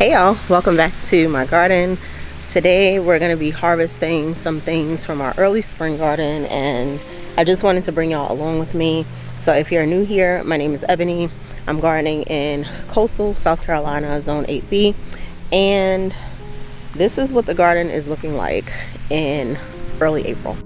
Hey y'all, welcome back to my garden. Today we're going to be harvesting some things from our early spring garden, and I just wanted to bring y'all along with me. So if you're new here, my name is Ebony. I'm gardening in coastal South Carolina, zone 8B, and this is what the garden is looking like in early April.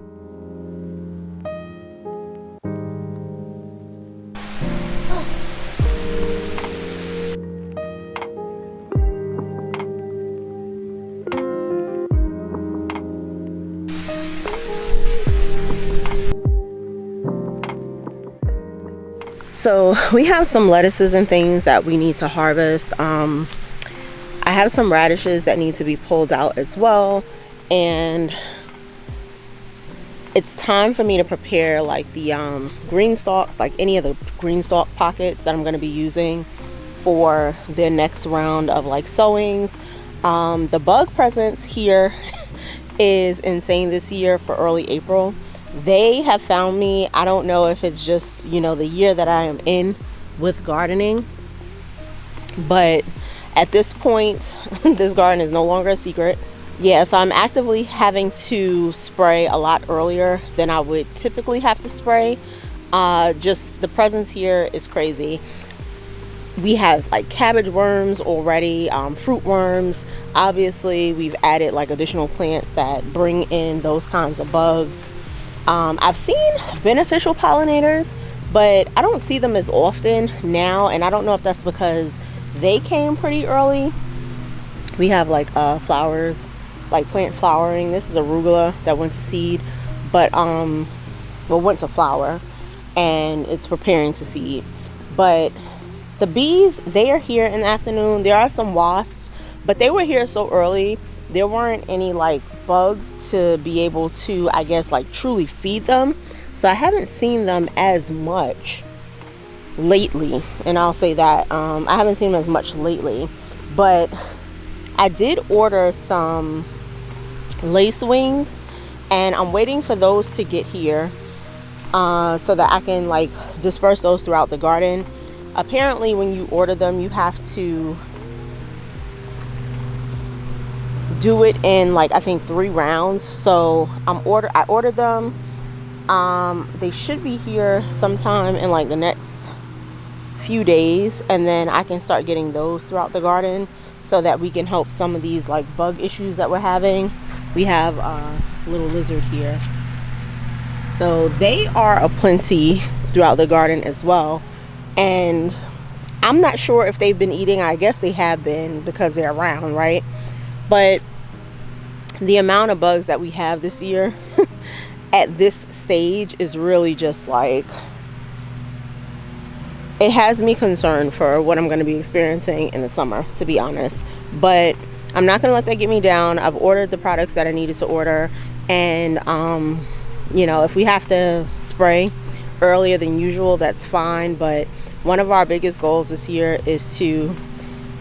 So we have some lettuces and things that we need to harvest. I have some radishes that need to be pulled out as well, and it's time for me to prepare like the green stalks, like any of the green stalk pockets that I'm going to be using for the next round of like sowings. The bug presence here is insane this year for early April. They have found me. I don't know if it's just, you know, the year that I am in with gardening, but at this point this garden is no longer a secret. Yeah, so I'm actively having to spray a lot earlier than I would typically have to spray. Just the presence here is crazy. We have like cabbage worms already, fruit worms. Obviously we've added like additional plants that bring in those kinds of bugs. I've seen beneficial pollinators, but I don't see them as often now, and I don't know if that's because they came pretty early. We have like flowers, like plants flowering. This is arugula that went to seed, but went to flower, and it's preparing to seed. But the bees, they are here in the afternoon. There are some wasps, but they were here so early there weren't any like bugs to be able to, I guess, like truly feed them. So I haven't seen them as much lately, and I'll say that I haven't seen them as much lately. But I did order some lace wings, and I'm waiting for those to get here so that I can like disperse those throughout the garden. Apparently when you order them, you have to do it in like I think 3 rounds. So I ordered them. They should be here sometime in like the next few days, and then I can start getting those throughout the garden so that we can help some of these like bug issues that we're having. We have a little lizard here, so they are aplenty throughout the garden as well, and I'm not sure if they've been eating. I guess they have been because they're around, right? But the amount of bugs that we have this year at this stage is really just like, it has me concerned for what I'm going to be experiencing in the summer, to be honest. But I'm not going to let that get me down. I've ordered the products that I needed to order, and you know, if we have to spray earlier than usual, that's fine. But one of our biggest goals this year is to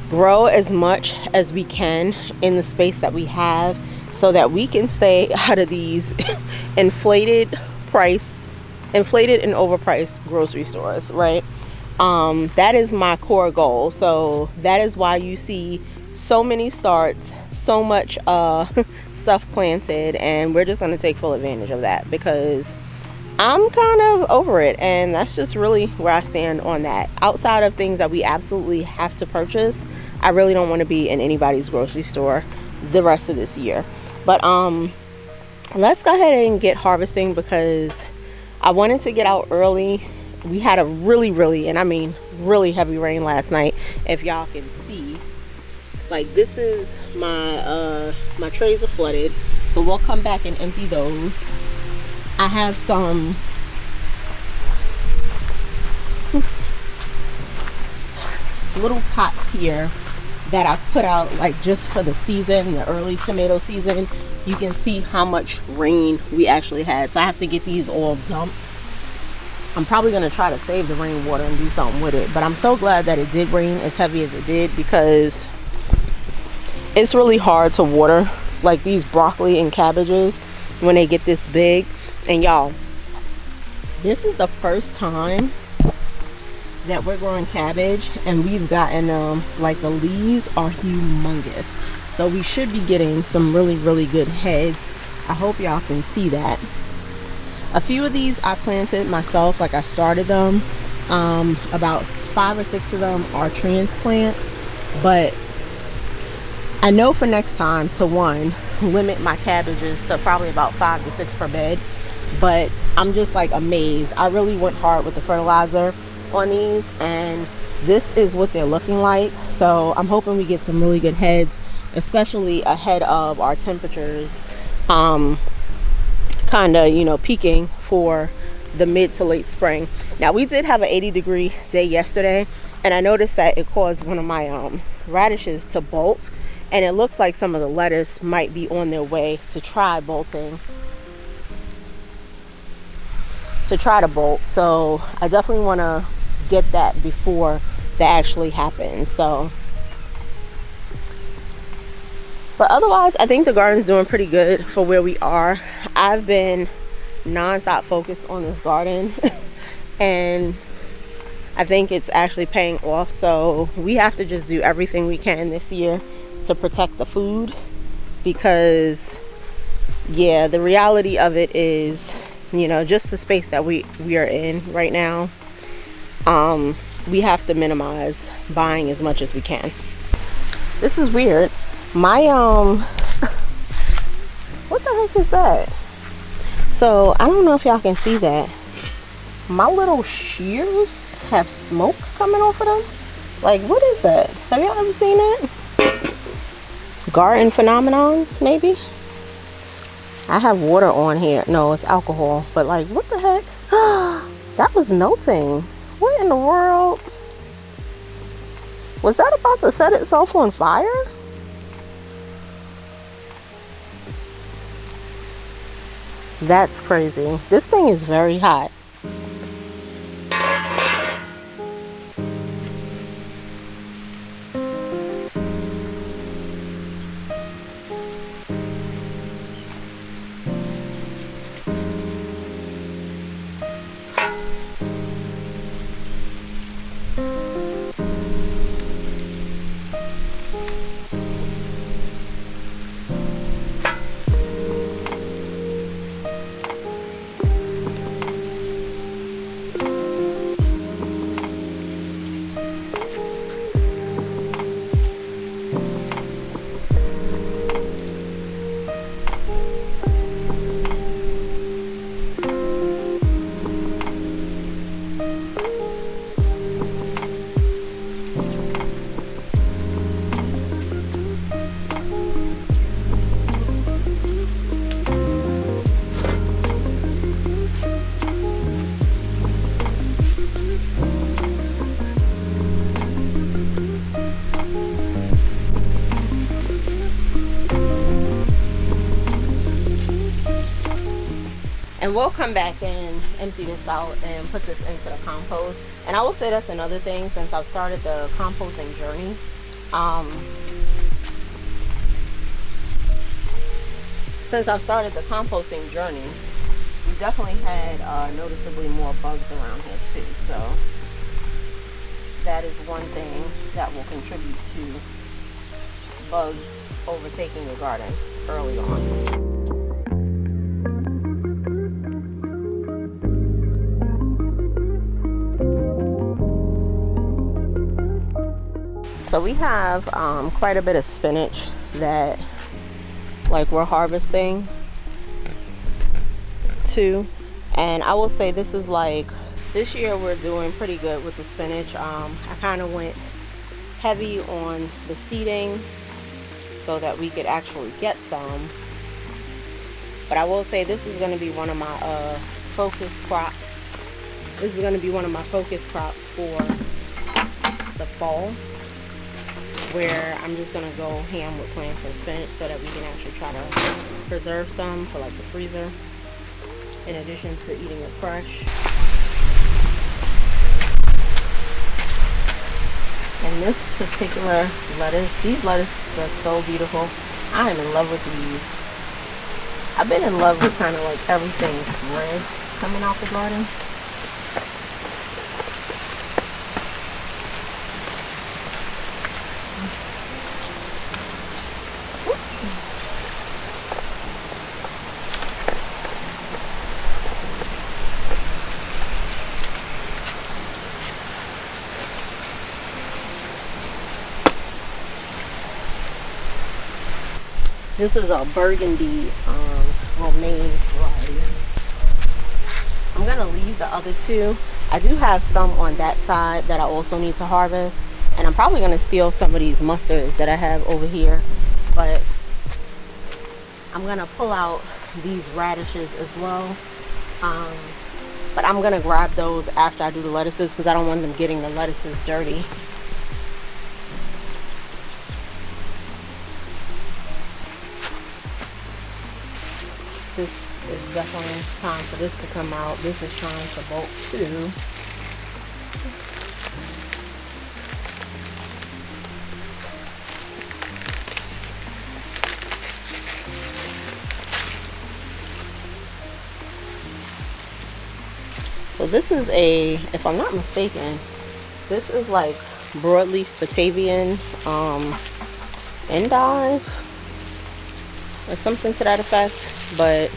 grow as much as we can in the space that we have so that we can stay out of these inflated and overpriced grocery stores, right? That is my core goal. So that is why you see so many starts, so much stuff planted, and we're just going to take full advantage of that because I'm kind of over it, and that's just really where I stand on that. Outside of things that we absolutely have to purchase, I really don't want to be in anybody's grocery store the rest of this year. But let's go ahead and get harvesting because I wanted to get out early. We had a really, and I mean really heavy rain last night. If y'all can see, like this is my trays are flooded, so we'll come back and empty those. I have some little pots here that I put out like just for the season, the early tomato season. You can see how much rain we actually had, so I have to get these all dumped. I'm probably going to try to save the rainwater and do something with it, but I'm so glad that it did rain as heavy as it did because it's really hard to water like these broccoli and cabbages when they get this big. And y'all, this is the first time that we're growing cabbage, and we've gotten like the leaves are humongous, so we should be getting some really good heads. I hope y'all can see that. A few of these I planted myself, like I started them. About 5 or 6 of them are transplants, but I know for next time to limit my cabbages to probably about 5 to 6 per bed. But I'm just like amazed. I really went hard with the fertilizer on these, and this is what they're looking like. So I'm hoping we get some really good heads, especially ahead of our temperatures kind of, you know, peaking for the mid to late spring. Now, we did have an 80-degree day yesterday, and I noticed that it caused one of my radishes to bolt, and it looks like some of the lettuce might be on their way to try bolting. So I definitely want to get that before that actually happens. So, but otherwise, I think the garden's doing pretty good for where we are. I've been non-stop focused on this garden and I think it's actually paying off. So we have to just do everything we can this year to protect the food, because yeah, the reality of it is, you know, just the space that we are in right now, we have to minimize buying as much as we can. This is weird. My what the heck is that? So I don't know if y'all can see that. My little shears have smoke coming off of them. Like, what is that? Have y'all ever seen that? Garden phenomenons, maybe? I have water on here. No, it's alcohol. But like, what the heck? That was melting. What in the world? Was that about to set itself on fire? That's crazy. This thing is very hot. And we'll come back and empty this out and put this into the compost. And I will say that's another thing, since I've started the composting journey. We definitely had noticeably more bugs around here too. So that is one thing that will contribute to bugs overtaking your garden early on. So we have quite a bit of spinach that like we're harvesting too, and I will say this is like, this year we're doing pretty good with the spinach. I kind of went heavy on the seeding so that we could actually get some, but I will say this is going to be one of my focus crops. This is going to be one of my focus crops for the fall, where I'm just gonna go ham with plants and spinach so that we can actually try to preserve some for like the freezer, in addition to eating it fresh. And this particular lettuce, these lettuces are so beautiful. I am in love with these. I've been in love with kind of like everything red coming off the garden. This is a burgundy romaine variety. I'm gonna leave the other two. I do have some on that side that I also need to harvest, and I'm probably gonna steal some of these mustards that I have over here, but I'm gonna pull out these radishes as well. But I'm gonna grab those after I do the lettuces because I don't want them getting the lettuces dirty. This is definitely time for this to come out. This is trying to bolt too. So this is a, if I'm not mistaken, this is like broadleaf Batavian endive or something to that effect. But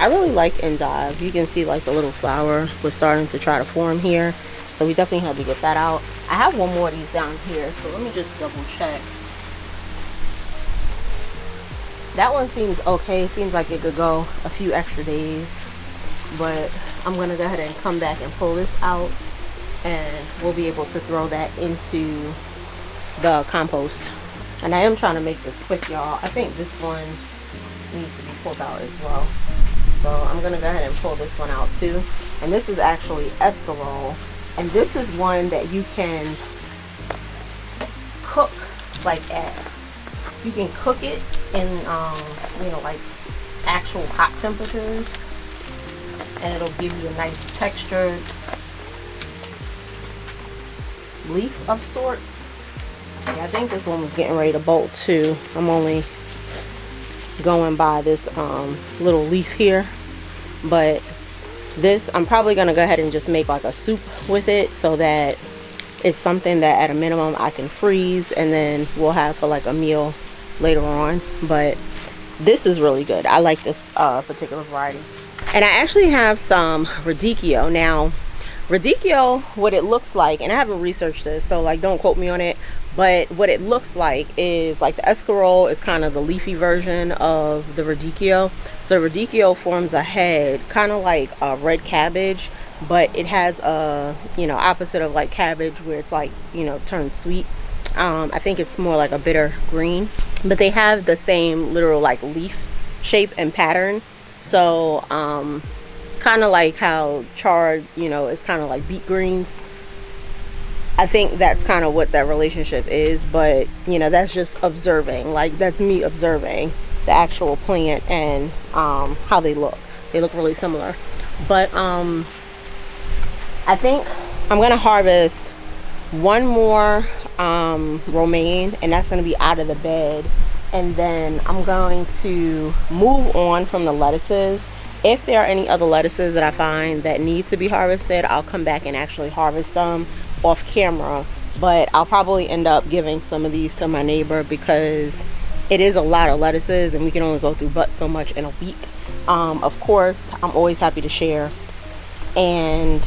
I really like endive. You can see like the little flower was starting to try to form here, so we definitely had to get that out. I have one more of these down here, so let me just double check. That one seems okay. It seems like it could go a few extra days, but I'm gonna go ahead and come back and pull this out, and we'll be able to throw that into the compost. And I am trying to make this quick, y'all. I think this one needs to be pulled out as well, so I'm gonna go ahead and pull this one out too. And this is actually escarole, and this is one that you can cook, like you can cook it in you know, like actual hot temperatures, and it'll give you a nice textured leaf of sorts. Yeah, I think this one was getting ready to bolt too. I'm only going by this little leaf here, but this I'm probably gonna go ahead and just make like a soup with it, so that it's something that at a minimum I can freeze and then we'll have for like a meal later on. But this is really good. I like this particular variety. And I actually have some radicchio. Now, radicchio, what it looks like, and I haven't researched this, so like don't quote me on it, but what it looks like is like the escarole is kind of the leafy version of the radicchio. So radicchio forms a head kind of like a red cabbage, but it has a, you know, opposite of like cabbage where it's like, you know, turns sweet. I think it's more like a bitter green, but they have the same literal like leaf shape and pattern. So kind of like how chard, you know, is kind of like beet greens. I think that's kind of what that relationship is, but you know, that's just observing. Like that's me observing the actual plant and how they look. They look really similar. But I think I'm gonna harvest one more romaine, and that's gonna be out of the bed, and then I'm going to move on from the lettuces. If there are any other lettuces that I find that need to be harvested, I'll come back and actually harvest them off camera. But I'll probably end up giving some of these to my neighbor because it is a lot of lettuces and we can only go through but so much in a week. Of course, I'm always happy to share, and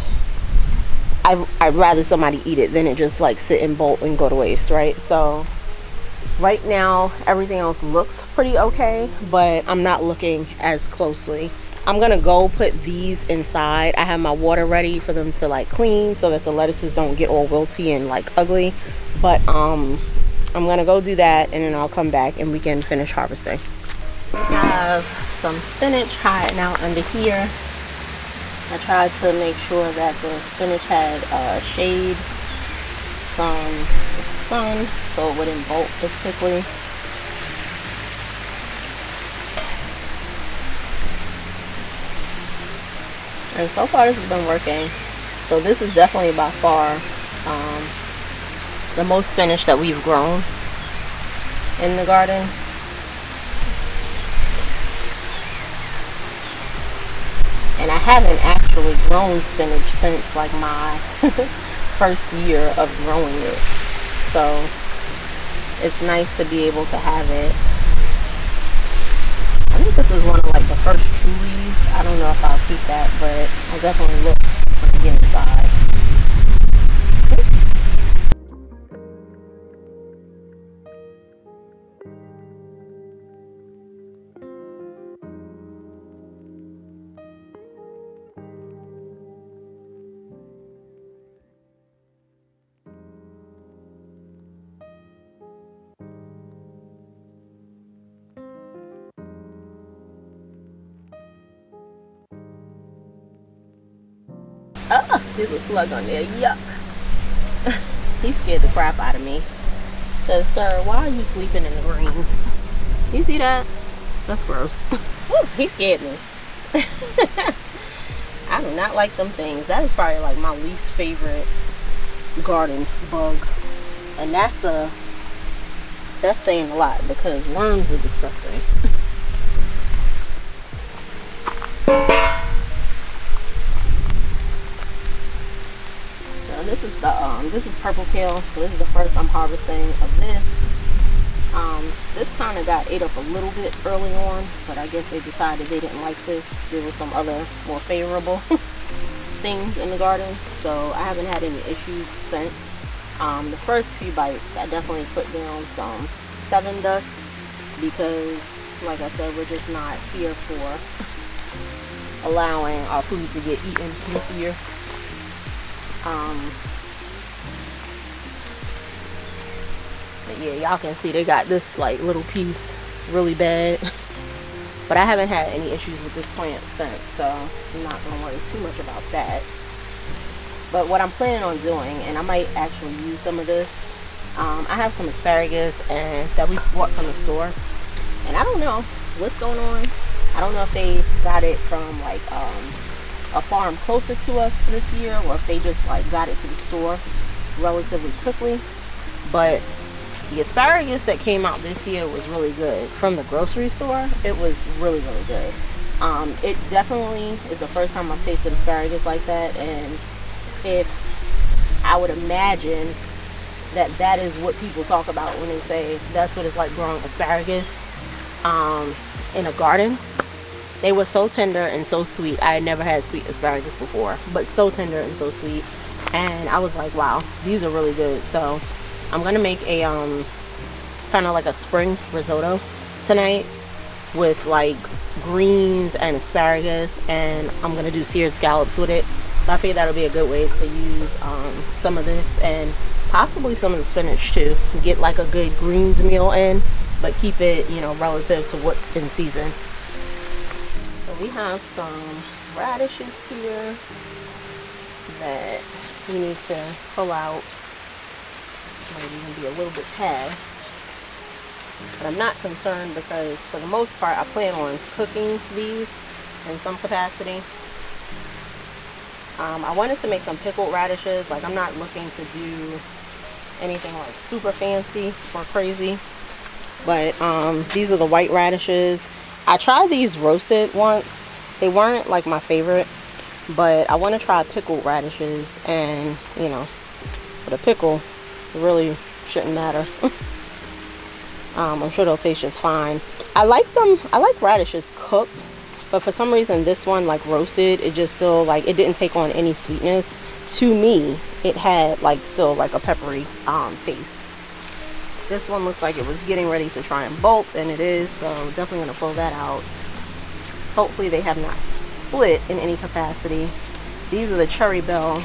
I'd rather somebody eat it than it just like sit and bolt and go to waste, right? So right now everything else looks pretty okay, but I'm not looking as closely. I'm gonna go put these inside. I have my water ready for them to like clean so that the lettuces don't get all wilty and like ugly. But I'm gonna go do that, and then I'll come back and we can finish harvesting. I have some spinach hiding out under here. I tried to make sure that the spinach had shade from the sun so it wouldn't bolt as quickly. And so far this has been working. So this is definitely by far the most spinach that we've grown in the garden. And I haven't actually grown spinach since like my first year of growing it. So it's nice to be able to have it. I think this is one of like the first true leaves. I don't know if I'll keep that, but I'll definitely look when I get inside. There's a slug on there. Yuck. He scared the crap out of me. Cause, sir, why are you sleeping in the greens? You see that? That's gross. Woo, he scared me. I do not like them things. That is probably like my least favorite garden bug. And that's saying a lot because worms are disgusting. So this is purple kale. So this is the first I'm harvesting of this. This kind of got ate up a little bit early on, but I guess they decided they didn't like this. There was some other more favorable things in the garden, so I haven't had any issues since. The first few bites, I definitely put down some 7 dust because, like I said, we're just not here for allowing our food to get eaten this year. But yeah, y'all can see they got this like little piece really bad, but I haven't had any issues with this plant since, so I'm not gonna worry too much about that. But what I'm planning on doing, and I might actually use some of this, I have some asparagus and that we bought from the store, and I don't know what's going on. I don't know if they got it from like a farm closer to us this year, or if they just like got it to the store relatively quickly. But the asparagus that came out this year was really good from the grocery store. It was really, really good. It definitely is the first time I've tasted asparagus like that, and if I would imagine that is what people talk about when they say that's what it's like growing asparagus in a garden. They were so tender and so sweet. I had never had sweet asparagus before, but so tender and so sweet, and I was like, wow, these are really good. So I'm gonna make a kind of like a spring risotto tonight with like greens and asparagus, and I'm gonna do seared scallops with it. So I figured that'll be a good way to use some of this and possibly some of the spinach too. Get like a good greens meal in, but keep it, you know, relative to what's in season. So we have some radishes here that we need to pull out. Maybe even be a little bit past, but I'm not concerned because for the most part I plan on cooking these in some capacity. I wanted to make some pickled radishes. Like, I'm not looking to do anything like super fancy or crazy, but these are the white radishes. I tried these roasted once. They weren't like my favorite, but I want to try pickled radishes, and you know, with a pickle it really shouldn't matter. I'm sure they'll taste just fine. I like them. I like radishes cooked, but for some reason this one, like roasted, it just still like, it didn't take on any sweetness. To me, it had like still like a peppery taste. This one looks like it was getting ready to try and bolt, and it is, so definitely gonna pull that out. Hopefully they have not split in any capacity. These are the cherry bell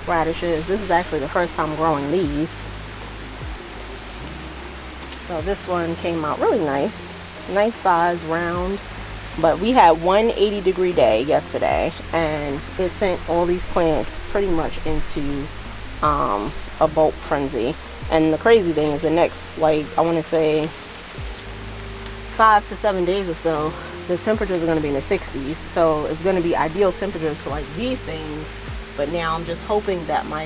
radishes. This is actually the first time growing these. So this one came out really nice. Nice size, round. But we had 180-degree day yesterday, and it sent all these plants pretty much into a bolt frenzy. And the crazy thing is the next, like, I want to say 5 to 7 days or so, the temperatures are going to be in the 60s. So it's going to be ideal temperatures for like these things. But now I'm just hoping that my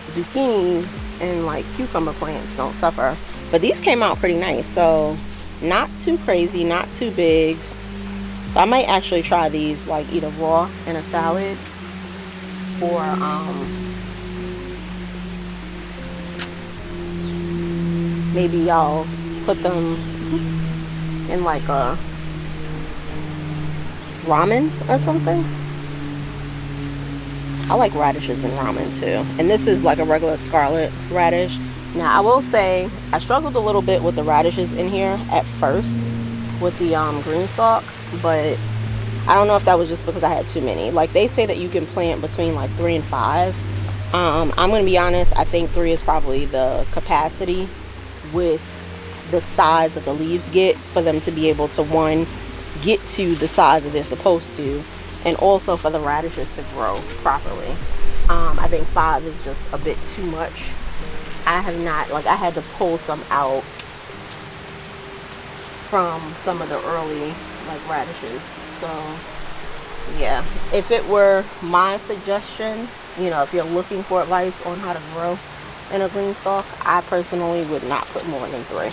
zucchinis and like cucumber plants don't suffer. But these came out pretty nice, so not too crazy, not too big. So I might actually try these like either raw in a salad, or maybe I'll put them in like a ramen or something. I like radishes in ramen too. And this is like a regular scarlet radish. Now I will say I struggled a little bit with the radishes in here at first with the green stalk, but I don't know if that was just because I had too many. Like, they say that you can plant between like 3 and 5. I'm gonna be honest, I think 3 is probably the capacity with the size that the leaves get for them to be able to, one, get to the size that they're supposed to, and also for the radishes to grow properly. I think 5 is just a bit too much. I have not, like, I had to pull some out from some of the early like radishes. So yeah, if it were my suggestion, you know, if you're looking for advice on how to grow in a green stalk, I personally would not put more than 3.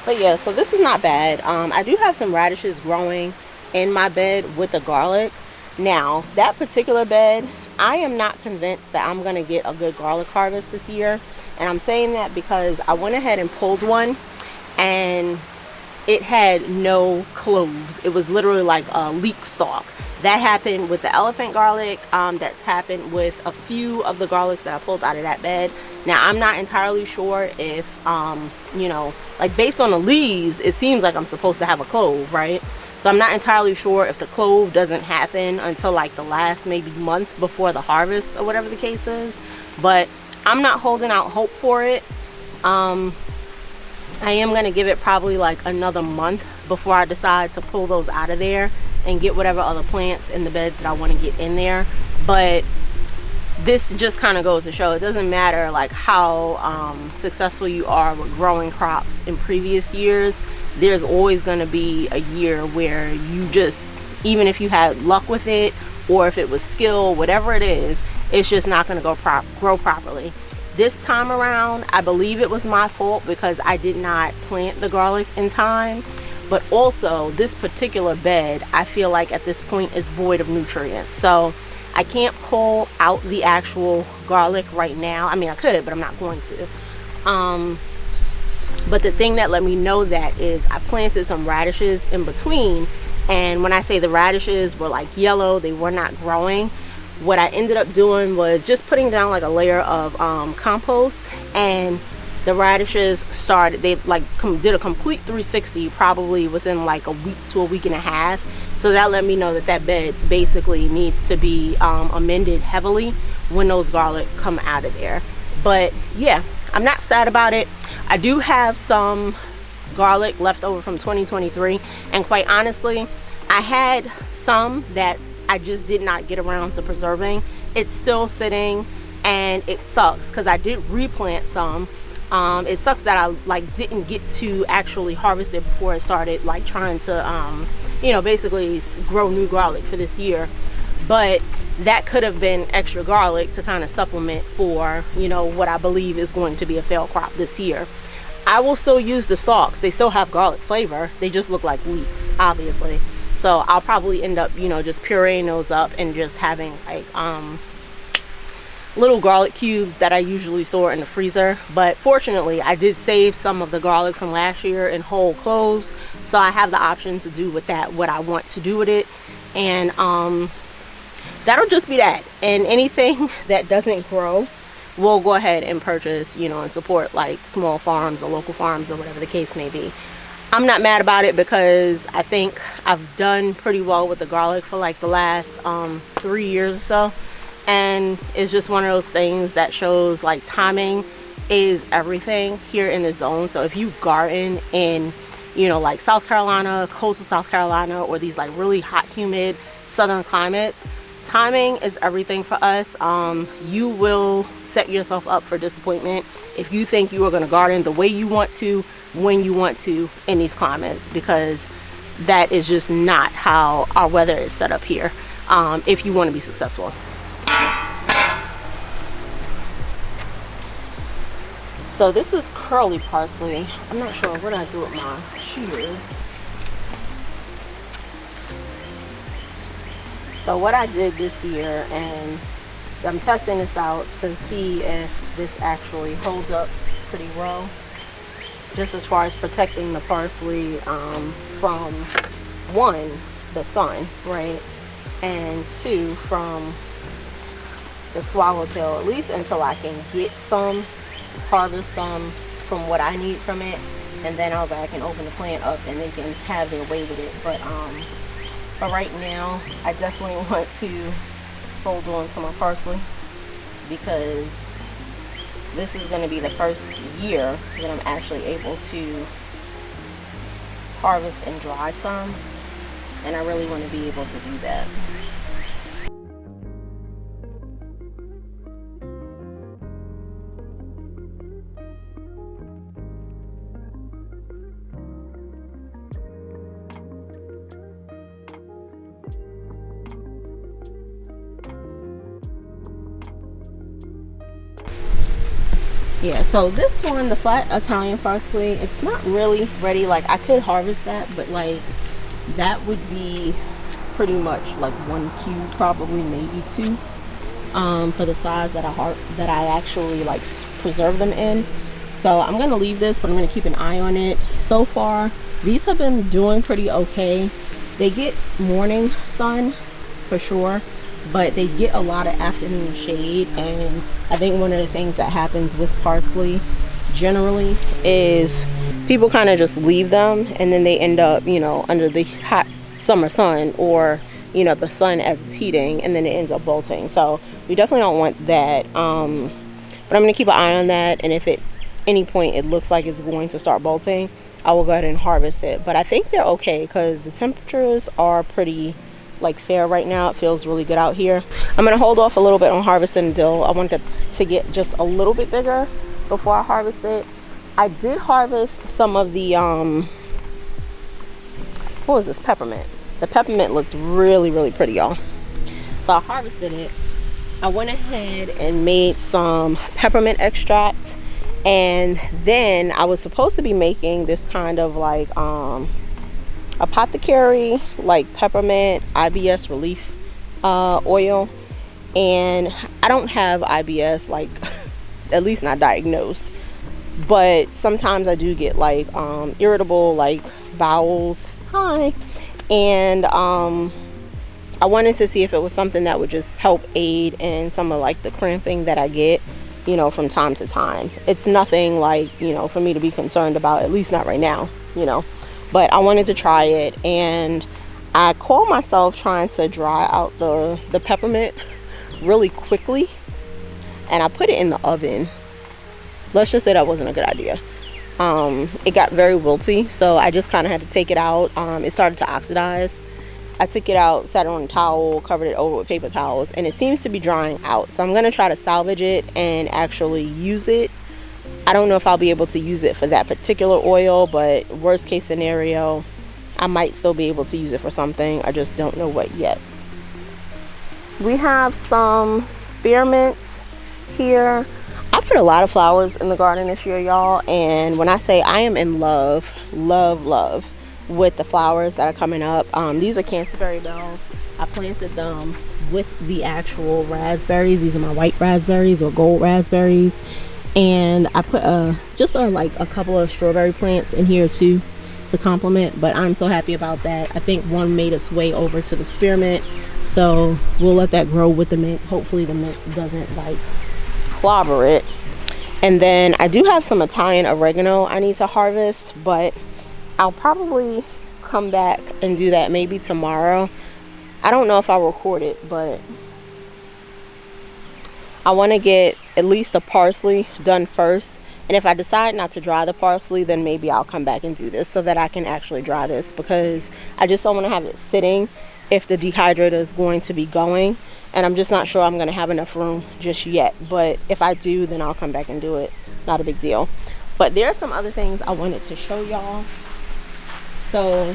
But yeah, so this is not bad. I do have some radishes growing in my bed with the garlic. Now, that particular bed, I am not convinced that I'm going to get a good garlic harvest this year. And I'm saying that because I went ahead and pulled one and it had no cloves. It was literally like a leek stalk. That happened with the elephant garlic. That's happened with a few of the garlics that I pulled out of that bed. Now, I'm not entirely sure if, you know, like based on the leaves, it seems like I'm supposed to have a clove, right? So I'm not entirely sure if the clove doesn't happen until like the last maybe month before the harvest or whatever the case is. But I'm not holding out hope for it. I am going to give it probably like another month before I decide to pull those out of there and get whatever other plants in the beds that I want to get in there. But this just kind of goes to show it doesn't matter like how successful you are with growing crops in previous years. There's always going to be a year where you just, even if you had luck with it or if it was skill, whatever it is, it's just not going to grow properly. This time around, I believe it was my fault because I did not plant the garlic in time. But also, this particular bed, I feel like at this point is void of nutrients. So I can't pull out the actual garlic right now. I mean, I could, but I'm not going to. But the thing that let me know that is I planted some radishes in between. And when I say the radishes were like yellow, they were not growing. What I ended up doing was just putting down like a layer of compost, and the radishes started, they like did a complete 360 probably within like a week to a week and a half. So that let me know that that bed basically needs to be amended heavily when those garlic come out of there. But yeah, I'm not sad about it. I do have some garlic left over from 2023, and quite honestly, I had some that I just did not get around to preserving. It's still sitting, and it sucks because I did replant some. It sucks that I like didn't get to actually harvest it before I started like trying to you know, basically grow new garlic for this year. But that could have been extra garlic to kind of supplement for, you know, what I believe is going to be a failed crop this year. I will still use the stalks. They still have garlic flavor. They just look like leeks, obviously. So I'll probably end up, you know, just pureeing those up and just having like little garlic cubes that I usually store in the freezer. But fortunately, I did save some of the garlic from last year in whole cloves, so I have the option to do with that what I want to do with it. And that'll just be that. And anything that doesn't grow, we'll go ahead and purchase, you know, and support like small farms or local farms or whatever the case may be. I'm not mad about it because I think I've done pretty well with the garlic for like the last 3 years or so. And it's just one of those things that shows like timing is everything here in the zone. So if you garden in, you know, like South Carolina, coastal South Carolina, or these like really hot, humid southern climates, timing is everything for us. You will set yourself up for disappointment if you think you are going to garden the way you want to, when you want to in these climates, because that is just not how our weather is set up here if you want to be successful. So this is curly parsley. I'm not sure what I do with my shears. So what I did this year, and I'm testing this out to see if this actually holds up pretty well, just as far as protecting the parsley from, one, the sun, right, and two, from the swallowtail, at least until I can get some, harvest some from what I need from it, and then I was like, I can open the plant up and they can have their way with it. But right now, I definitely want to hold on to my parsley because this is going to be the first year that I'm actually able to harvest and dry some. and I really want to be able to do that. Yeah, so this one, the flat Italian parsley, it's not really ready. Like, I could harvest that, but like that would be pretty much like 1 cube, probably maybe 2, for the size that I actually like preserve them in. So I'm gonna leave this, but I'm gonna keep an eye on it. So far these have been doing pretty okay. They get morning sun for sure, but they get a lot of afternoon shade. And I think one of the things that happens with parsley generally is people kind of just leave them, and then they end up, you know, under the hot summer sun, or, you know, the sun as it's heating, and then it ends up bolting. So we definitely don't want that. But I'm gonna keep an eye on that, and if at any point it looks like it's going to start bolting, I will go ahead and harvest it. But I think they're okay because the temperatures are pretty like fair right now. It feels really good out here. I'm gonna hold off a little bit on harvesting dill. I want it to get just a little bit bigger before I harvest it. I did harvest some of the what was this, peppermint. The peppermint looked really pretty, y'all. So I harvested it. I went ahead and made some peppermint extract, and then I was supposed to be making this kind of like apothecary, like peppermint IBS relief oil. And I don't have IBS, like at least not diagnosed, but sometimes I do get like irritable like bowels. Hi. And I wanted to see if it was something that would just help aid in some of like the cramping that I get, you know, from time to time. It's nothing like, you know, for me to be concerned about, at least not right now, you know. But I wanted to try it, and I caught myself trying to dry out the peppermint really quickly, and I put it in the oven. Let's just say that wasn't a good idea. It got very wilty, so I just kind of had to take it out. It started to oxidize. I took it out, sat it on a towel, covered it over with paper towels, and it seems to be drying out. So I'm going to try to salvage it and actually use it. I don't know if I'll be able to use it for that particular oil, but worst case scenario, I might still be able to use it for something. I just don't know what yet. We have some spearmints here. I put a lot of flowers in the garden this year, y'all, and when I say I am in love with the flowers that are coming up, these are Canterbury bells. I planted them with the actual raspberries. These are my white raspberries or gold raspberries. And I put just like a couple of strawberry plants in here too to complement, but I'm so happy about that. I think one made its way over to the spearmint, so we'll let that grow with the mint. Hopefully the mint doesn't like clobber it. And then I do have some Italian oregano I need to harvest, but I'll probably come back and do that maybe tomorrow. I don't know if I'll record it, but I want to get at least the parsley done first. And if I decide not to dry the parsley, then maybe I'll come back and do this so that I can actually dry this, because I just don't want to have it sitting if the dehydrator is going to be going. And I'm just not sure I'm going to have enough room just yet. But if I do, then I'll come back and do it. Not a big deal. But there are some other things I wanted to show y'all. So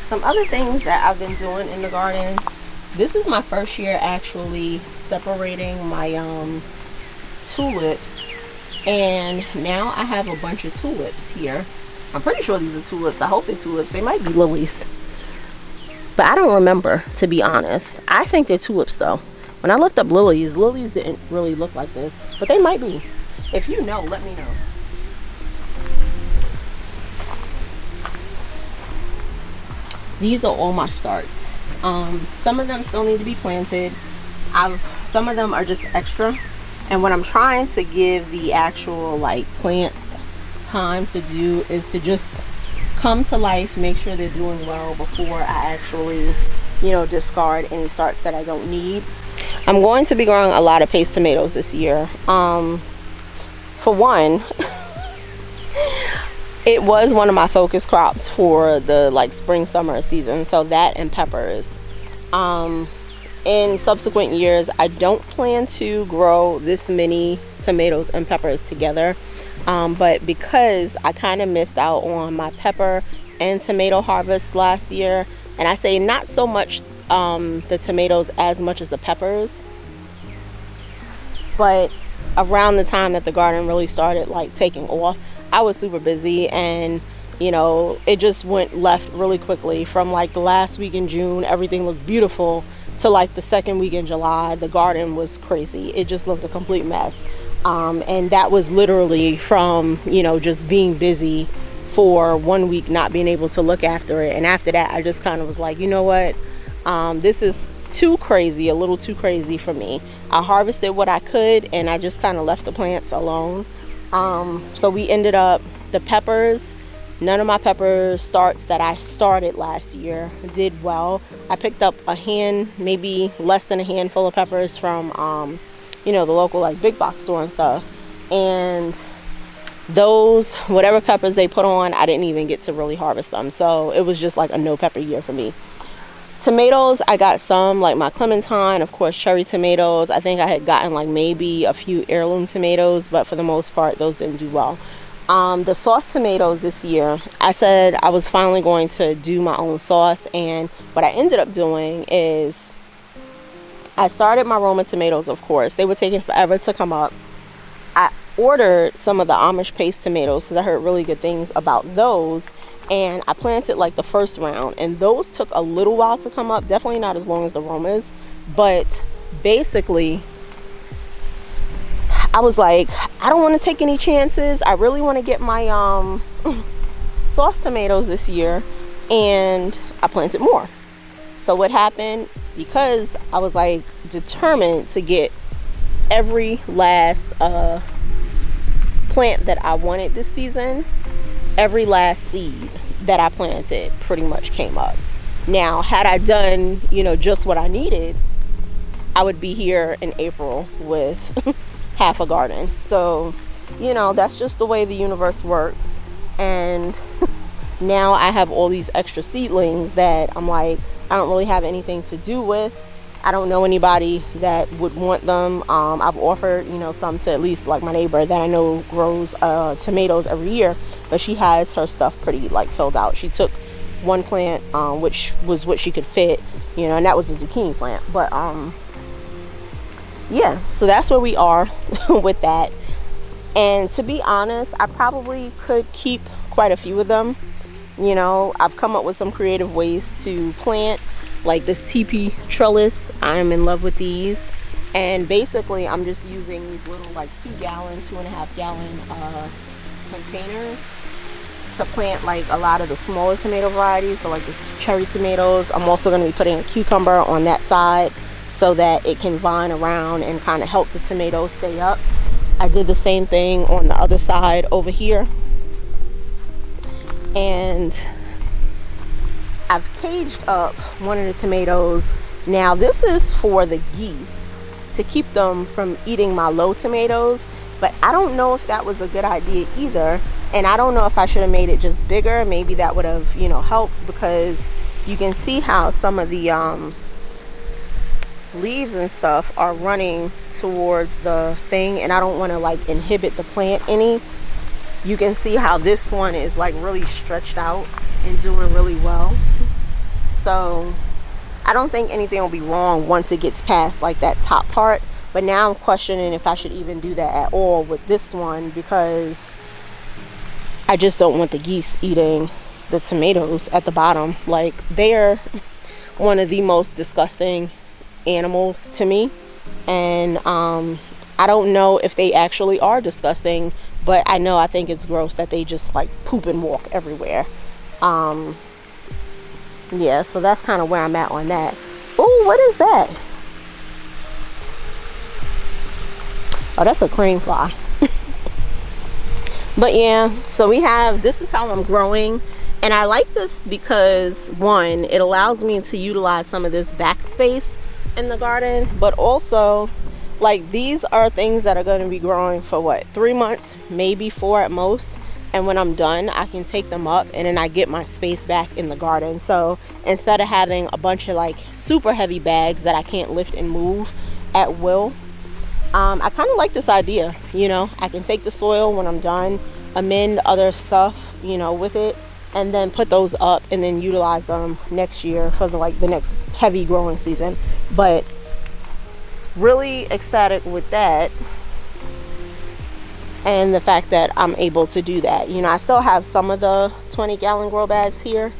some other things that I've been doing in the garden. This is my first year actually separating my tulips, and now I have a bunch of tulips here. I'm pretty sure these are tulips. I hope they're tulips. They might be lilies, but I don't remember, to be honest. I think they're tulips though. When I looked up lilies didn't really look like this, but they might be. If you know, let me know. These are all my starts. Some of them still need to be planted. Some of them are just extra. And what I'm trying to give the actual like plants time to do is to just come to life, make sure they're doing well before I actually, you know, discard any starts that I don't need. I'm going to be growing a lot of paste tomatoes this year. For one, it was one of my focus crops for the like spring summer season, so that and peppers. In subsequent years, I don't plan to grow this many tomatoes and peppers together, but because I kind of missed out on my pepper and tomato harvest last year, and I say not so much the tomatoes as much as the peppers, but around the time that the garden really started like taking off, I was super busy, and you know, it just went left really quickly. From like the last week in June, everything looked beautiful, to like the second week in July, the garden was crazy. It just looked a complete mess. And that was literally from, you know, just being busy for 1 week, not being able to look after it. And after that, I just kind of was like, you know what, this is too crazy, a little too crazy for me. I harvested what I could, and I just kind of left the plants alone. So we ended up, the peppers, none of my pepper starts that I started last year did well. I picked up a hand, maybe less than a handful of peppers from, you know, the local like big box store and stuff. And those, whatever peppers they put on, I didn't even get to really harvest them. So it was just like a no pepper year for me. Tomatoes, I got some, like my clementine, of course, cherry tomatoes. I think I had gotten like maybe a few heirloom tomatoes, but for the most part, those didn't do well. The sauce tomatoes this year, I said I was finally going to do my own sauce, and what I ended up doing is I started my Roma tomatoes, of course. They were taking forever to come up. I ordered some of the Amish paste tomatoes because I heard really good things about those, and I planted like the first round, and those took a little while to come up. Definitely not as long as the Romas, but basically I was like, I don't want to take any chances. I really want to get my sauce tomatoes this year, and I planted more. So what happened, because I was like determined to get every last plant that I wanted this season, every last seed that I planted pretty much came up. Now, had I done, you know, just what I needed, I would be here in April with half a garden. So, you know, that's just the way the universe works. And now I have all these extra seedlings that I'm like, I don't really have anything to do with. I don't know anybody that would want them. I've offered, you know, some to at least like my neighbor that I know grows tomatoes every year, but she has her stuff pretty like filled out. She took one plant, which was what she could fit, you know, and that was a zucchini plant. But yeah, so that's where we are with that. And to be honest, I probably could keep quite a few of them. You know, I've come up with some creative ways to plant, like this teepee trellis. I'm in love with these. And basically I'm just using these little like 2-gallon, 2.5-gallon containers to plant like a lot of the smaller tomato varieties. So like the cherry tomatoes. I'm also going to be putting a cucumber on that side so that it can vine around and kind of help the tomatoes stay up. I did the same thing on the other side over here. And I've caged up one of the tomatoes. Now this is for the geese, to keep them from eating my low tomatoes, but I don't know if that was a good idea either. And I don't know if I should have made it just bigger. Maybe that would have, you know, helped, because you can see how some of the leaves and stuff are running towards the thing, and I don't want to like inhibit the plant any. You can see how this one is like really stretched out and doing really well. So I don't think anything will be wrong once it gets past like that top part. But now I'm questioning if I should even do that at all with this one, because I just don't want the geese eating the tomatoes at the bottom. Like, they're one of the most disgusting animals to me. And I don't know if they actually are disgusting, but I think it's gross that they just like poop and walk everywhere. Yeah, so that's kind of where I'm at on that. Oh, what is that? Oh, that's a crane fly. But yeah, so this is how I'm growing. And I like this because, one, it allows me to utilize some of this backspace in the garden, but also like these are things that are going to be growing for what, 3 months, maybe 4 at most. And when I'm done, I can take them up and then I get my space back in the garden. So instead of having a bunch of like super heavy bags that I can't lift and move at will, I kind of like this idea. You know, I can take the soil when I'm done, amend other stuff, you know, with it, and then put those up and then utilize them next year for the next heavy growing season. But really ecstatic with that, and the fact that I'm able to do that. You know, I still have some of the 20-gallon grow bags here,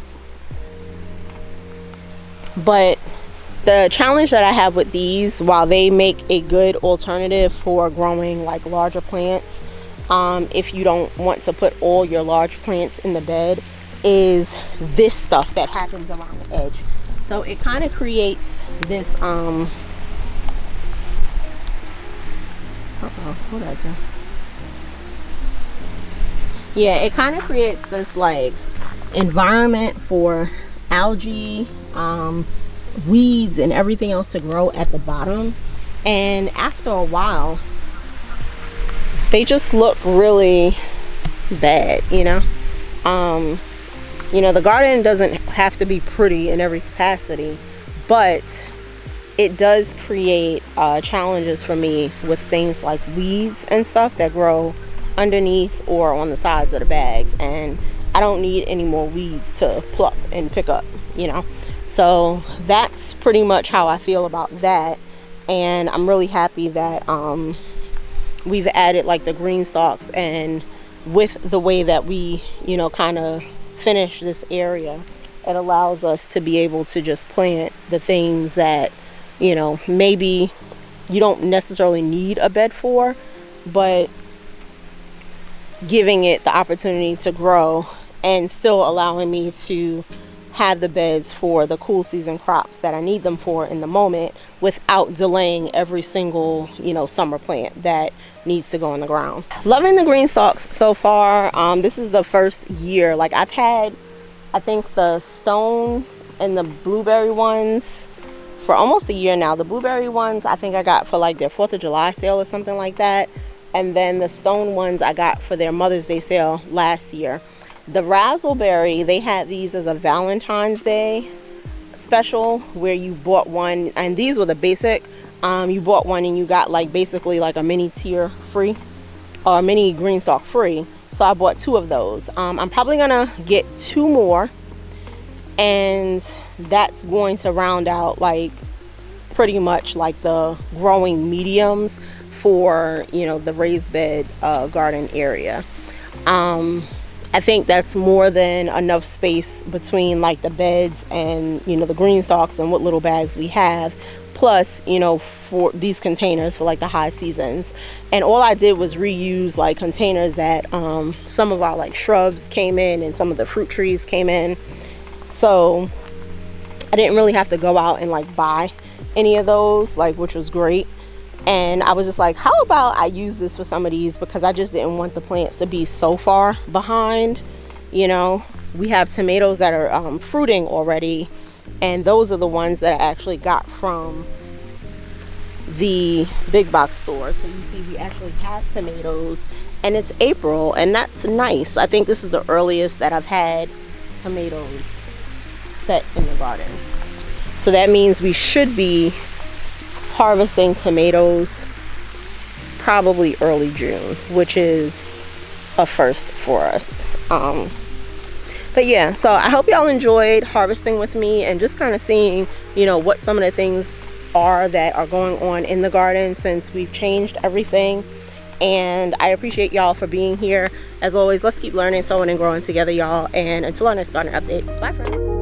but the challenge that I have with these, while they make a good alternative for growing like larger plants, if you don't want to put all your large plants in the bed, is this stuff that happens around the edge. So it kind of creates this what did I do? Yeah, it kind of creates this like environment for algae, weeds and everything else to grow at the bottom. And after a while, they just look really bad, you know. You know, the garden doesn't have to be pretty in every capacity, but it does create challenges for me with things like weeds and stuff that grow underneath or on the sides of the bags, and I don't need any more weeds to pluck and pick up, you know. So that's pretty much how I feel about that. And I'm really happy that we've added like the green stalks, and with the way that we, you know, kind of finish this area, it allows us to be able to just plant the things that, you know, maybe you don't necessarily need a bed for, but giving it the opportunity to grow and still allowing me to have the beds for the cool season crops that I need them for in the moment, without delaying every single, you know, summer plant that needs to go in the ground. Loving the green stalks so far. This is the first year, like I've had, I think, the stone and the blueberry ones for almost a year now. The blueberry ones I think I got for like their 4th of July sale or something like that, and then the stone ones I got for their Mother's Day sale last year. The razzleberry, they had these as a Valentine's Day special, where you bought one, and these were the basic. You bought one and you got like basically like a mini tier free, or a mini green stalk free. So I bought 2 of those. I'm probably gonna get 2 more, and that's going to round out like pretty much like the growing mediums for, you know, the raised bed garden area. I think that's more than enough space between like the beds and, you know, the green stalks and what little bags we have, plus, you know, for these containers for like the high seasons. And all I did was reuse like containers that some of our like shrubs came in and some of the fruit trees came in, so I didn't really have to go out and like buy any of those, like, which was great. And I was just like, how about I use this for some of these, because I just didn't want the plants to be so far behind. You know, we have tomatoes that are fruiting already, and those are the ones that I actually got from the big box store. So you see we actually have tomatoes, and it's April, and that's nice. I think this is the earliest that I've had tomatoes set in the garden. So that means we should be harvesting tomatoes probably early June, which is a first for us. But yeah, so I hope y'all enjoyed harvesting with me and just kind of seeing, you know, what some of the things are that are going on in the garden since we've changed everything. And I appreciate y'all for being here. As always, let's keep learning, sowing, and growing together, y'all. And until our next garden update, bye friends.